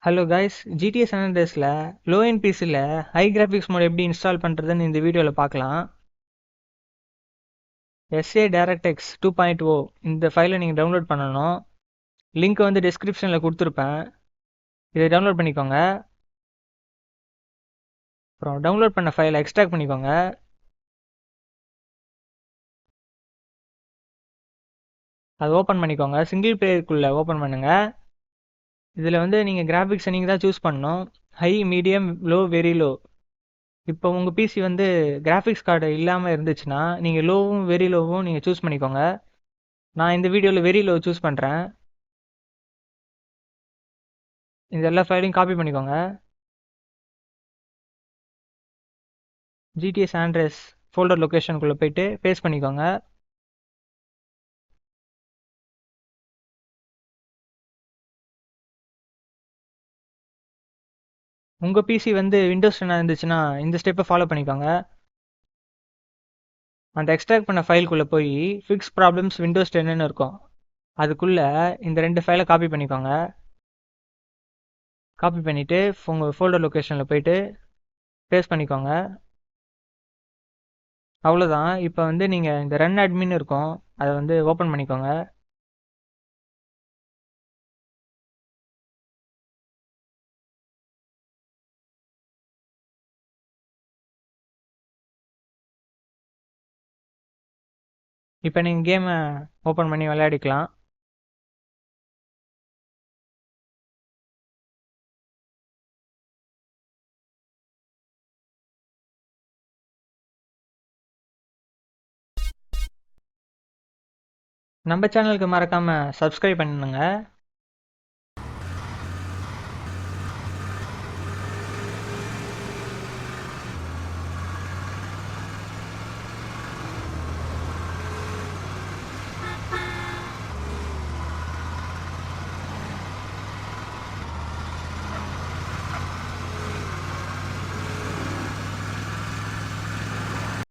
Hello guys, GTA San Andreasல low end பிசியில் high graphics mod எப்படி இன்ஸ்டால் பண்ணுறதுன்னு இந்த வீடியோவில் பார்க்கலாம். SA DirectX 2.0 இந்த ஃபைலை நீங்கள் டவுன்லோட் பண்ணணும். லிங்க் வந்து டிஸ்கிரிப்ஷனில் கொடுத்துருப்பேன். இதை டவுன்லோட் பண்ணிக்கோங்க. அப்புறம் டவுன்லோட் பண்ண ஃபைலை எக்ஸ்ட்ராக்ட் பண்ணிக்கோங்க. அதை ஓப்பன் பண்ணிக்கோங்க. சிங்கிள் பிளேயருக்குள்ளே ஓப்பன் பண்ணுங்கள். இதில் வந்து நீங்கள் கிராஃபிக்ஸை நீங்கள் தான் சூஸ் பண்ணணும். High, medium, low, very low. இப்போ உங்கள் பிசி வந்து கிராஃபிக்ஸ் கார்டு இல்லாமல் இருந்துச்சுன்னா நீங்கள் லோவும் வெரி லோவும் நீங்கள் சூஸ் பண்ணிக்கோங்க. நான் இந்த வீடியோவில் வெரி லோ சூஸ் பண்ணுறேன். இந்த எல்லா ஃபைலையும் காப்பி பண்ணிக்கோங்க. GTA San Andreas ஃபோல்டர் லொக்கேஷனுக்குள்ளே போயிட்டு பேஸ்ட் பண்ணிக்கோங்க. உங்கள் பிசி வந்து விண்டோஸ் 10 இருந்துச்சுன்னா இந்த ஸ்டெப்பை ஃபாலோ பண்ணிக்கோங்க. அந்த எக்ஸ்ட்ராக்ட் பண்ண ஃபைலுக்குள்ளே போய் ஃபிக்ஸ் ப்ராப்ளம்ஸ் விண்டோஸ் 10ன்னு இருக்கும். அதுக்குள்ளே இந்த 2 ஃபைலை காப்பி பண்ணிக்கோங்க. காப்பி பண்ணிவிட்டு உங்கள் ஃபோல்டர் லொக்கேஷனில் போயிட்டு பேஸ்ட் பண்ணிக்கோங்க. அவ்வளோதான். இப்போ வந்து நீங்கள் இந்த ரன் அட்மின் இருக்கும், அதை வந்து ஓப்பன் பண்ணிக்கோங்க. இப்போ நீங்கள் கேமை ஓப்பன் பண்ணி விளையாடிக்கலாம். நம்ம சேனலுக்கு மறக்காமல் சப்ஸ்கிரைப் பண்ணுங்க.